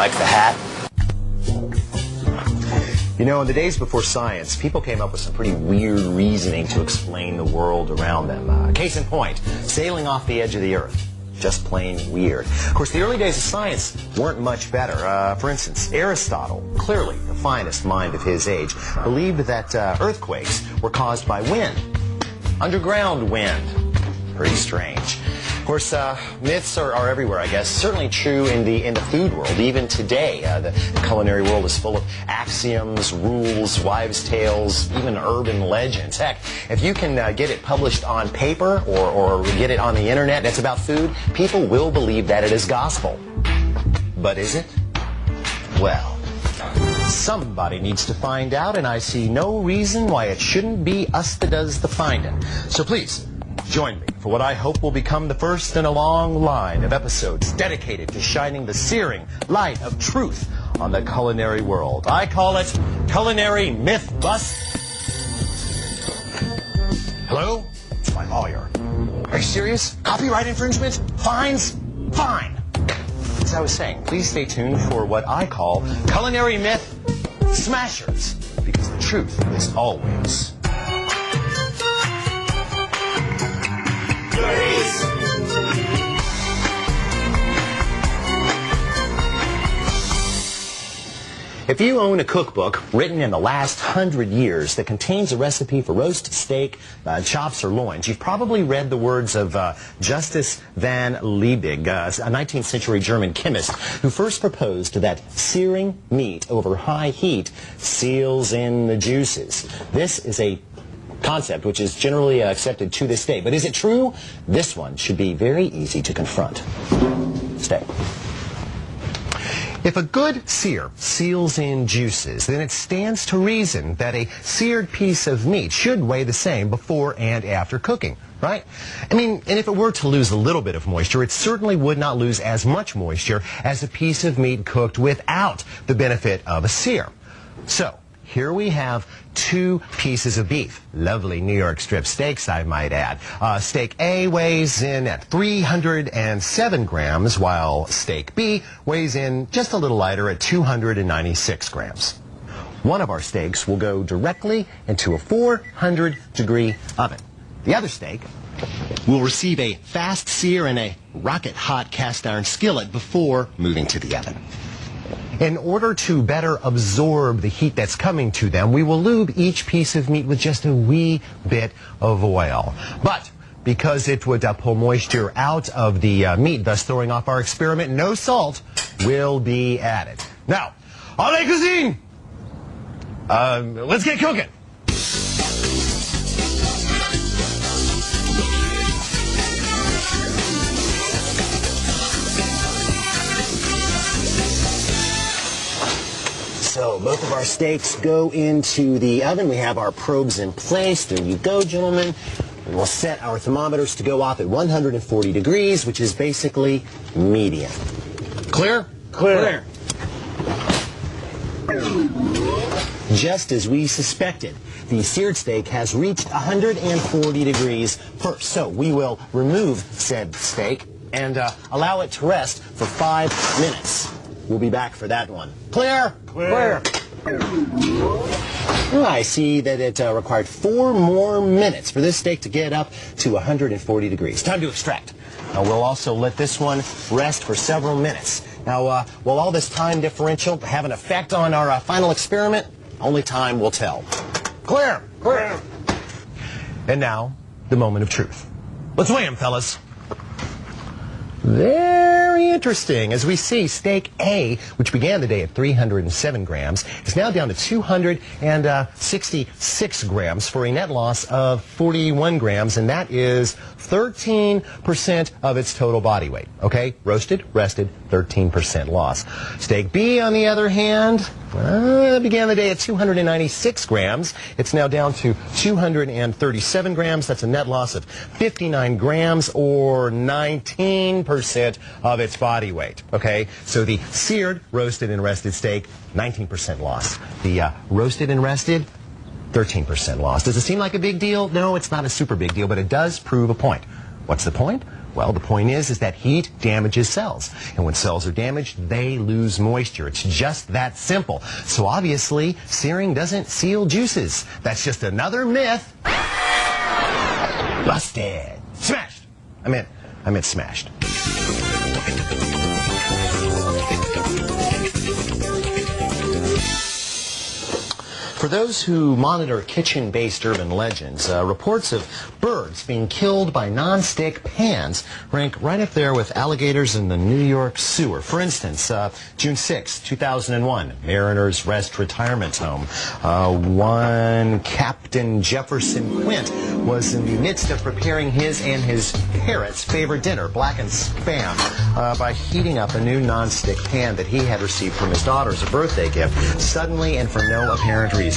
Like the hat? You know, in the days before science, people came up with some pretty weird reasoning to explain the world around them. Case in point, sailing off the edge of the Earth. Just plain weird. Of course, the early days of science weren't much better. For instance, Aristotle, clearly the finest mind of his age, believed that earthquakes were caused by wind. Underground wind. Pretty strange. Of course, myths are everywhere, I guess. Certainly true in the food world. Even today, the culinary world is full of axioms, rules, wives' tales, even urban legends. Heck, if you can get it published on paper or get it on the internet that's about food, people will believe that it is gospel. But is it? Well, somebody needs to find out, and I see no reason why it shouldn't be us that does the finding. So please, join me for what I hope will become the first in a long line of episodes dedicated to shining the searing light of truth on the culinary world. I call it Culinary Myth Bust. Hello? It's my lawyer. Are you serious? Copyright infringement? Fines? Fine. As I was saying, please stay tuned for what I call Culinary Myth Smashers, because the truth is always... If you own a cookbook written in the last 100 years that contains a recipe for roast steak, chops, or loins, you've probably read the words of Justus van Liebig, a 19th century German chemist, who first proposed that searing meat over high heat seals in the juices. This is a concept which is generally accepted to this day. But is it true? This one should be very easy to confront. Stay. If a good sear seals in juices, then it stands to reason that a seared piece of meat should weigh the same before and after cooking, right? I mean, and if it were to lose a little bit of moisture, it certainly would not lose as much moisture as a piece of meat cooked without the benefit of a sear. So, here we have two pieces of beef. Lovely New York strip steaks, I might add. Steak A weighs in at 307 grams, while steak B weighs in just a little lighter at 296 grams. One of our steaks will go directly into a 400-degree oven. The other steak will receive a fast sear in a rocket-hot cast-iron skillet before moving to the oven. In order to better absorb the heat that's coming to them, we will lube each piece of meat with just a wee bit of oil. But because it would pull moisture out of the meat, thus throwing off our experiment, no salt will be added. Now, à la cuisine! Let's get cooking. So both of our steaks go into the oven. We have our probes in place. There you go, gentlemen. And we'll set our thermometers to go off at 140 degrees, which is basically medium. Clear? Clear. Just as we suspected, the seared steak has reached 140 degrees first. So we will remove said steak and allow it to rest for 5 minutes. We'll be back for that one. Clear? Clear. I see that it required 4 more minutes for this steak to get up to 140 degrees. Time to extract. Now, we'll also let this one rest for several minutes. Now, will all this time differential have an effect on our final experiment? Only time will tell. Clear. Clear. And now, the moment of truth. Let's weigh him, fellas. Very interesting. As we see, steak A, which began the day at 307 grams, is now down to 266 grams for a net loss of 41 grams, and that is 13% of its total body weight. Okay? Roasted, rested, 13% loss. Steak B, on the other hand, began the day at 296 grams. It's now down to 237 grams. That's a net loss of 59 grams, or 19% of its body weight. Okay? So the seared, roasted, and rested steak, 19% loss. The roasted and rested, 13% loss. Does it seem like a big deal? No, it's not a super big deal, but it does prove a point. What's the point? Well, the point is that heat damages cells. And when cells are damaged, they lose moisture. It's just that simple. So obviously, searing doesn't seal juices. That's just another myth. Busted. Smashed. I meant smashed. For those who monitor kitchen-based urban legends, reports of birds being killed by non-stick pans rank right up there with alligators in the New York sewer. For instance, June 6, 2001, Mariners Rest Retirement Home. One Captain Jefferson Quint was in the midst of preparing his and his parrot's favorite dinner, blackened spam, by heating up a new non-stick pan that he had received from his daughter as a birthday gift, suddenly and for no apparent reason.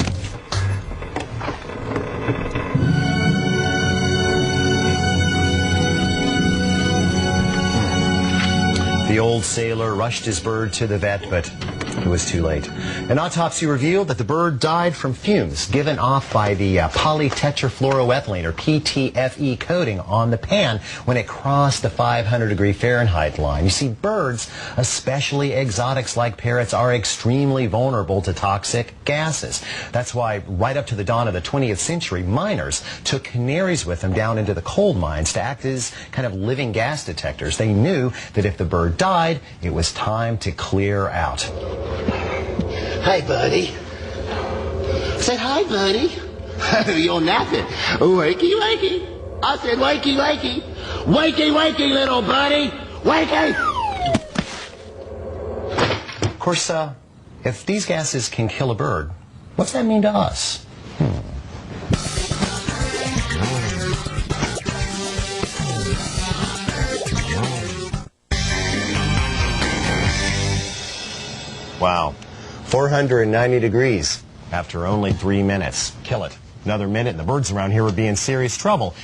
The old sailor rushed his bird to the vet, but it was too late. An autopsy revealed that the bird died from fumes given off by the polytetrafluoroethylene, or PTFE, coating on the pan when it crossed the 500-degree Fahrenheit line. You see, birds, especially exotics like parrots, are extremely vulnerable to toxic gases. That's why right up to the dawn of the 20th century, miners took canaries with them down into the coal mines to act as kind of living gas detectors. They knew that if the bird died, it was time to clear out. Hi, buddy. Said hi, buddy. You're napping. Wakey, wakey. I said wakey, wakey. Wakey, wakey, little buddy. Wakey. Of course, if these gases can kill a bird, what's that mean to us? Wow, 490 degrees after only 3 minutes. Kill it. Another minute and the birds around here would be in serious trouble.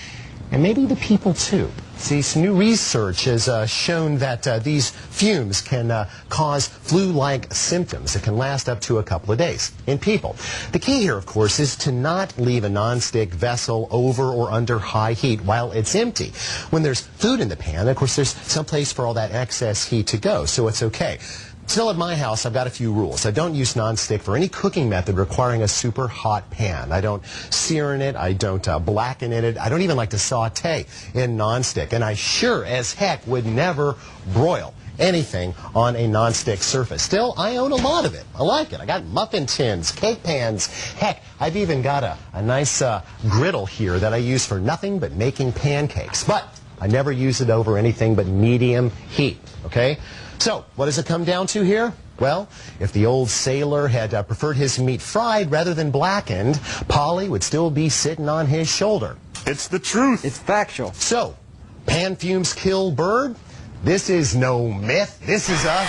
And maybe the people too. See, some new research has shown that these fumes can cause flu-like symptoms that can last up to a couple of days in people. The key here, of course, is to not leave a nonstick vessel over or under high heat while it's empty. When there's food in the pan, of course, there's some place for all that excess heat to go, so it's okay. Still, at my house, I've got a few rules. I don't use nonstick for any cooking method requiring a super hot pan. I don't sear in it. I don't blacken in it. I don't even like to saute in nonstick. And I sure as heck would never broil anything on a nonstick surface. Still, I own a lot of it. I like it. I got muffin tins, cake pans. Heck, I've even got a nice griddle here that I use for nothing but making pancakes. But I never use it over anything but medium heat, okay? So, what does it come down to here? Well, if the old sailor had preferred his meat fried rather than blackened, Polly would still be sitting on his shoulder. It's the truth. It's factual. So, pan fumes kill bird? This is no myth. This is a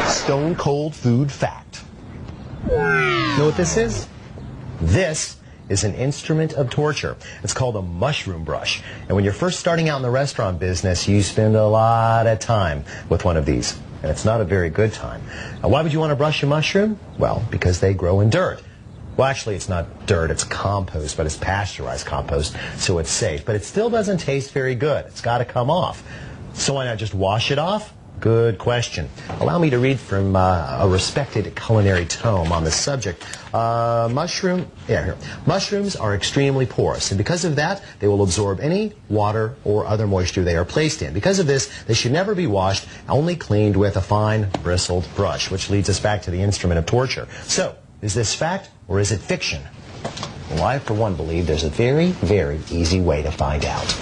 stone-cold food fact. Know what this is? This is an instrument of torture. It's called a mushroom brush. And when you're first starting out in the restaurant business, you spend a lot of time with one of these. And it's not a very good time. Now, why would you want to brush a mushroom? Well, because they grow in dirt. Well, actually, it's not dirt, it's compost, but it's pasteurized compost, so it's safe. But it still doesn't taste very good. It's got to come off. So why not just wash it off? Good question. Allow me to read from a respected culinary tome on the subject. Mushrooms are extremely porous, and because of that, they will absorb any water or other moisture they are placed in. Because of this, they should never be washed, only cleaned with a fine, bristled brush, which leads us back to the instrument of torture. So, is this fact or is it fiction? Well, I, for one, believe there's a very, very easy way to find out.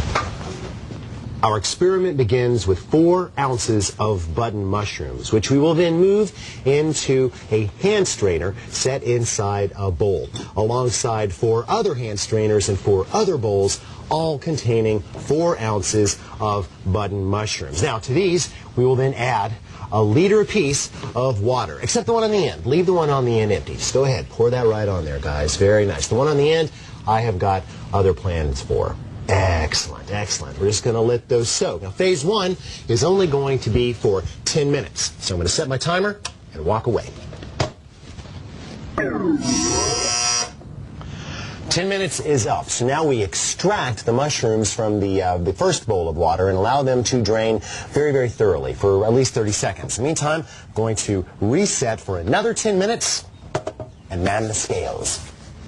Our experiment begins with 4 ounces of button mushrooms, which we will then move into a hand strainer set inside a bowl, alongside 4 other hand strainers and 4 other bowls, all containing 4 ounces of button mushrooms. Now, to these, we will then add a liter apiece of water, except the one on the end. Leave the one on the end empty. Just go ahead, pour that right on there, guys. Very nice. The one on the end, I have got other plans for. Excellent, excellent. We're just going to let those soak. Now, phase 1 is only going to be for 10 minutes. So I'm going to set my timer and walk away. 10 minutes is up, so now we extract the mushrooms from the first bowl of water and allow them to drain very, very thoroughly for at least 30 seconds. In the meantime, I'm going to reset for another 10 minutes and man the scales.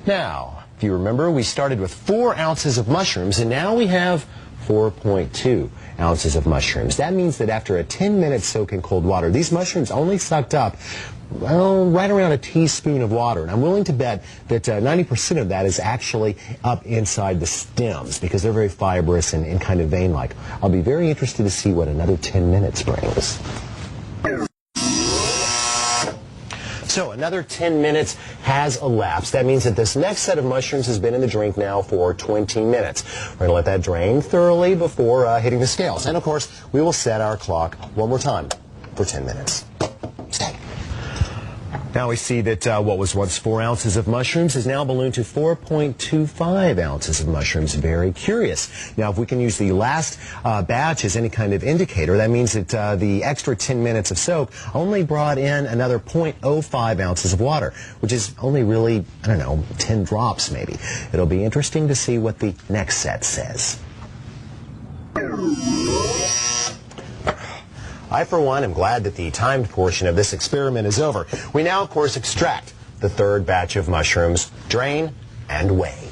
Now, if you remember, we started with 4 ounces of mushrooms, and now we have 4.2 ounces of mushrooms. That means that after a 10-minute soak in cold water, these mushrooms only sucked up, well, right around a teaspoon of water. And I'm willing to bet that 90% of that is actually up inside the stems because they're very fibrous and kind of vein-like. I'll be very interested to see what another 10 minutes brings. So another 10 minutes has elapsed. That means that this next set of mushrooms has been in the drink now for 20 minutes. We're going to let that drain thoroughly before hitting the scales. And of course, we will set our clock one more time for 10 minutes. Stay. Now we see that what was once 4 ounces of mushrooms has now ballooned to 4.25 ounces of mushrooms. Very curious. Now, if we can use the last batch as any kind of indicator, that means that the extra 10 minutes of soak only brought in another 0.05 ounces of water, which is only really, I don't know, 10 drops maybe. It'll be interesting to see what the next set says. I, for one, am glad that the timed portion of this experiment is over. We now, of course, extract the third batch of mushrooms, drain, and weigh.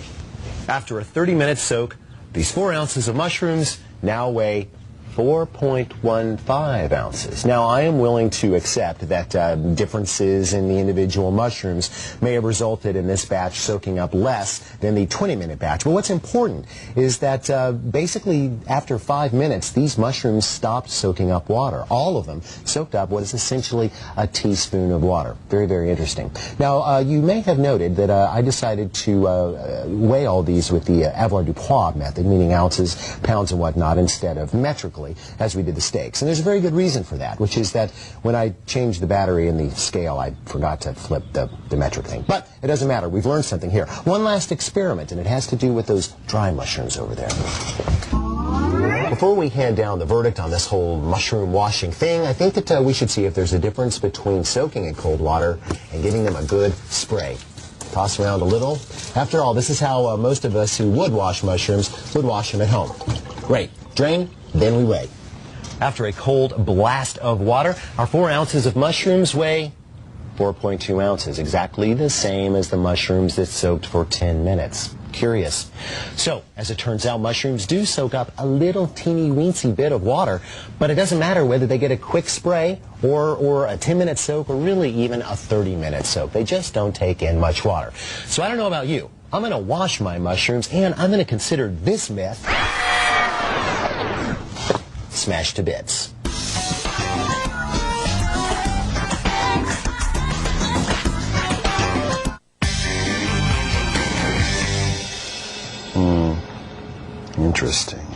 After a 30-minute soak, these 4 ounces of mushrooms now weigh 4.15 ounces. Now, I am willing to accept that differences in the individual mushrooms may have resulted in this batch soaking up less than the 20-minute batch. But what's important is that basically after 5 minutes, these mushrooms stopped soaking up water. All of them soaked up what is essentially a teaspoon of water. Very, very interesting. Now, you may have noted that I decided to weigh all these with the Avlar-Dupois method, meaning ounces, pounds, and whatnot, instead of metrically, as we did the steaks. And there's a very good reason for that, which is that when I changed the battery in the scale, I forgot to flip the metric thing. But it doesn't matter. We've learned something here. One last experiment, and it has to do with those dry mushrooms over there. Before we hand down the verdict on this whole mushroom washing thing, I think that we should see if there's a difference between soaking in cold water and giving them a good spray. Toss around a little. After all, this is how most of us who would wash mushrooms would wash them at home. Great. Drain, then we weigh. After a cold blast of water, our 4 ounces of mushrooms weigh 4.2 ounces, exactly the same as the mushrooms that soaked for 10 minutes. Curious. So, as it turns out, mushrooms do soak up a little teeny-weensy bit of water, but it doesn't matter whether they get a quick spray or a 10-minute soak or really even a 30-minute soak. They just don't take in much water. So I don't know about you. I'm going to wash my mushrooms, and I'm going to consider this myth smashed to bits. Interesting.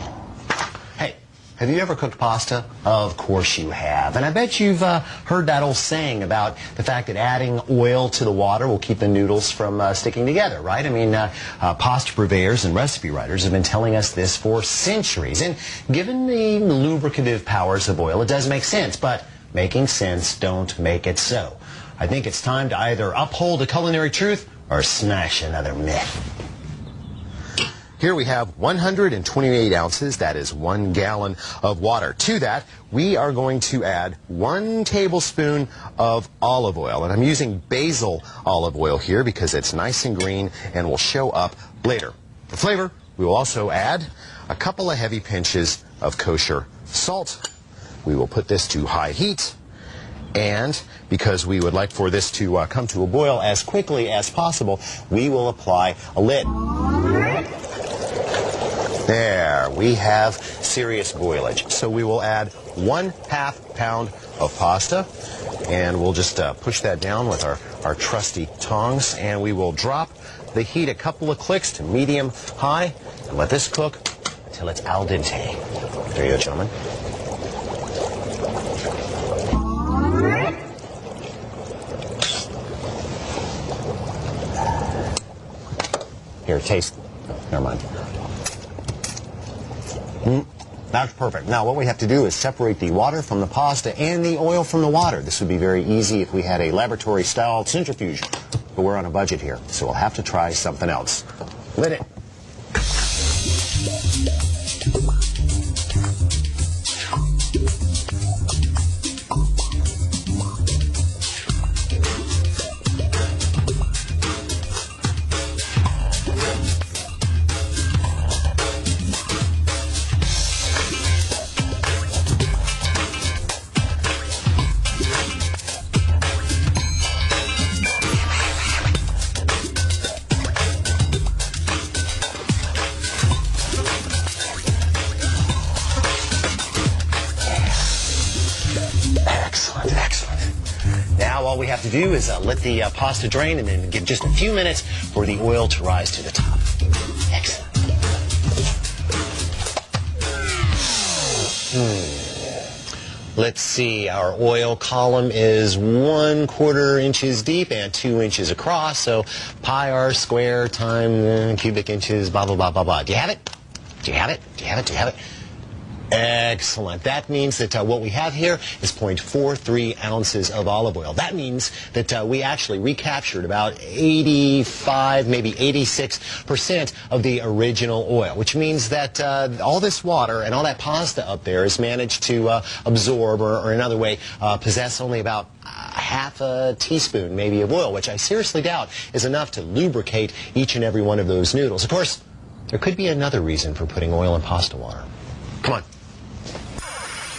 Hey, have you ever cooked pasta? Of course you have. And I bet you've heard that old saying about the fact that adding oil to the water will keep the noodles from sticking together, right? I mean, pasta purveyors and recipe writers have been telling us this for centuries. And given the lubricative powers of oil, it does make sense. But making sense don't make it so. I think it's time to either uphold a culinary truth or smash another myth. Here we have 128 ounces, that is 1 gallon of water. To that, we are going to add 1 tablespoon of olive oil. And I'm using basil olive oil here because it's nice and green and will show up later. For flavor, we will also add a couple of heavy pinches of kosher salt. We will put this to high heat. And because we would like for this to come to a boil as quickly as possible, we will apply a lid. There, we have serious boilage. So we will add 1/2 pound of pasta, and we'll just push that down with our trusty tongs, and we will drop the heat a couple of clicks to medium-high, and let this cook until it's al dente. There you go, gentlemen. Here, taste. Oh, never mind. That's perfect. Now, what we have to do is separate the water from the pasta and the oil from the water. This would be very easy if we had a laboratory-style centrifuge, but we're on a budget here, so we'll have to try something else. Lit it. Excellent, excellent. Now all we have to do is let the pasta drain and then give just a few minutes for the oil to rise to the top. Excellent. Let's see, our oil column is 1/4 inches deep and 2 inches across, so pi r square times cubic inches, blah, blah, blah, blah, blah. Do you have it? Do you have it? Do you have it? Do you have it? Excellent. That means that what we have here is 0.43 ounces of olive oil. That means that we actually recaptured about 85, maybe 86% of the original oil, which means that all this water and all that pasta up there has managed to absorb, or another way, possess only about half a teaspoon maybe of oil, which I seriously doubt is enough to lubricate each and every one of those noodles. Of course, there could be another reason for putting oil in pasta water. Come on.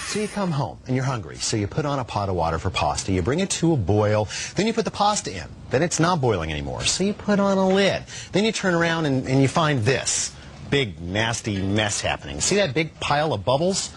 So you come home and you're hungry, so you put on a pot of water for pasta, you bring it to a boil, then you put the pasta in, then it's not boiling anymore, so you put on a lid, then you turn around and you find this big nasty mess happening. See that big pile of bubbles?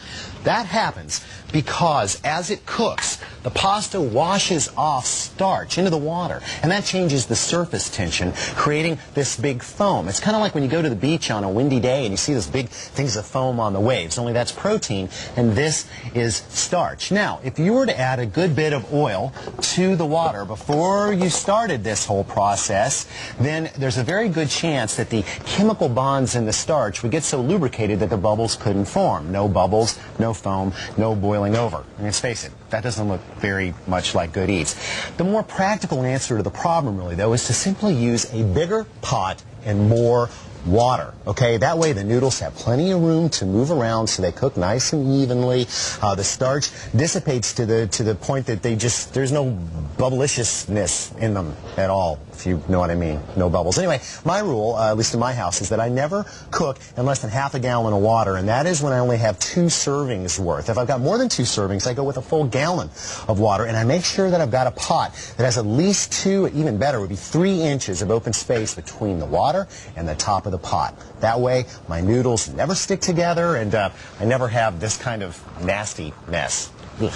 That happens because as it cooks, the pasta washes off starch into the water, and that changes the surface tension, creating this big foam. It's kind of like when you go to the beach on a windy day and you see those big things of foam on the waves, only that's protein and this is starch. Now, if you were to add a good bit of oil to the water before you started this whole process, then there's a very good chance that the chemical bonds in the starch would get so lubricated that the bubbles couldn't form. No bubbles, no foam, no boiling over. And let's face it, that doesn't look very much like good eats. The more practical answer to the problem, really, though, is to simply use a bigger pot and more water. Okay, that way the noodles have plenty of room to move around so they cook nice and evenly. The starch dissipates to the point that there's no bubbliciousness in them at all, if you know what I mean. No bubbles. Anyway, my rule, at least in my house, is that I never cook in less than half a gallon of water, and that is when I only have 2 servings worth. If I've got more than 2 servings, I go with a full gallon of water, and I make sure that I've got a pot that has at least 2, even better, would be 3 inches of open space between the water and the top of the pot. That way, my noodles never stick together, and I never have this kind of nasty mess. Ugh.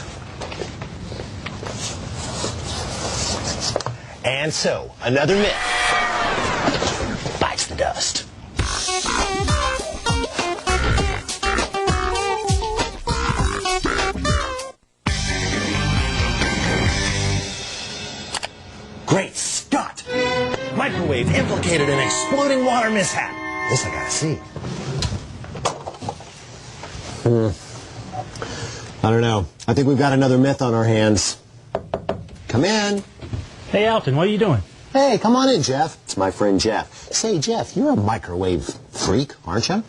And so, another myth bites the dust. Great Scott! Microwave implicated in exploding water mishap. This I gotta see. I don't know. I think we've got another myth on our hands. Come in. Hey, Alton, what are you doing? Hey, come on in, Jeff. It's my friend Jeff. Say, Jeff, you're a microwave freak, aren't you?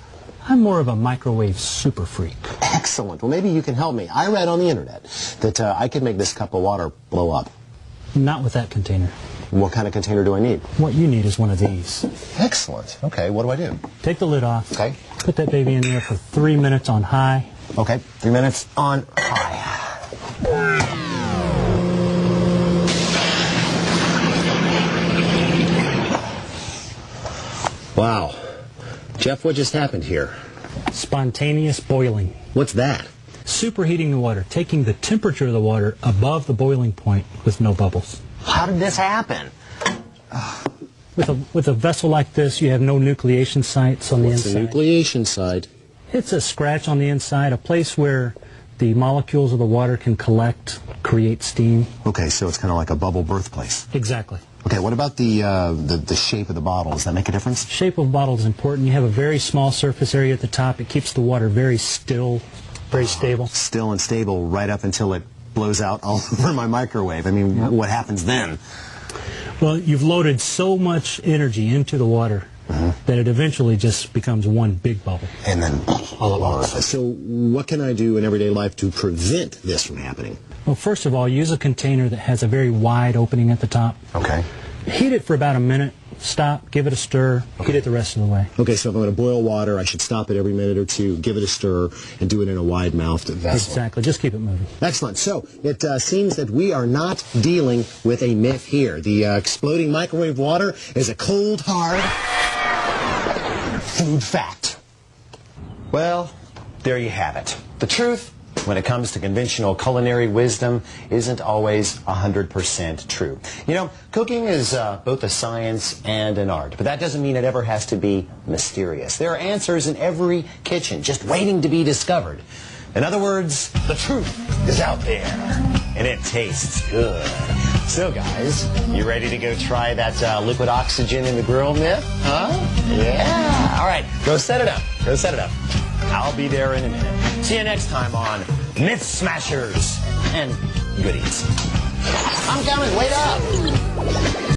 I'm more of a microwave super freak. Excellent. Well, maybe you can help me. I read on the internet that I could make this cup of water blow up. Not with that container. What kind of container do I need? What you need is one of these. Excellent. Okay, what do I do? Take the lid off. Okay. Put that baby in there for 3 minutes on high. Okay, 3 minutes on high. Wow. Jeff, what just happened here? Spontaneous boiling. What's that? Superheating the water, taking the temperature of the water above the boiling point with no bubbles. How did this happen? With a vessel like this, you have no nucleation sites on the inside. What's the nucleation site? It's a scratch on the inside, a place where the molecules of the water can collect, create steam. Okay, so it's kind of like a bubble birthplace. Exactly. Okay, what about the shape of the bottle? Does that make a difference? Shape of the bottle is important. You have a very small surface area at the top. It keeps the water very still, very stable. Still and stable right up until it blows out all over my microwave. I mean, what happens then? Well, you've loaded so much energy into the water that it eventually just becomes one big bubble. And then all at once. So what can I do in everyday life to prevent this from happening? Well, first of all, use a container that has a very wide opening at the top. Okay. Heat it for about a minute. Stop, give it a stir, heat it the rest of the way. Okay, so if I'm going to boil water, I should stop it every minute or two, give it a stir, and do it in a wide-mouthed vessel. Exactly. Just keep it moving. Excellent. So it seems that we are not dealing with a myth here. The exploding microwave water is a cold, hard food fact. Well, there you have it. The truth, when it comes to conventional culinary wisdom, isn't always 100% true. You know, cooking is both a science and an art, but that doesn't mean it ever has to be mysterious. There are answers in every kitchen, just waiting to be discovered. In other words, the truth is out there, and it tastes good. So, guys, you ready to go try that liquid oxygen in the grill myth? Huh? Yeah. All right, go set it up. Go set it up. I'll be there in a minute. See you next time on Myth Smashers and Goodies. I'm coming. Wait up.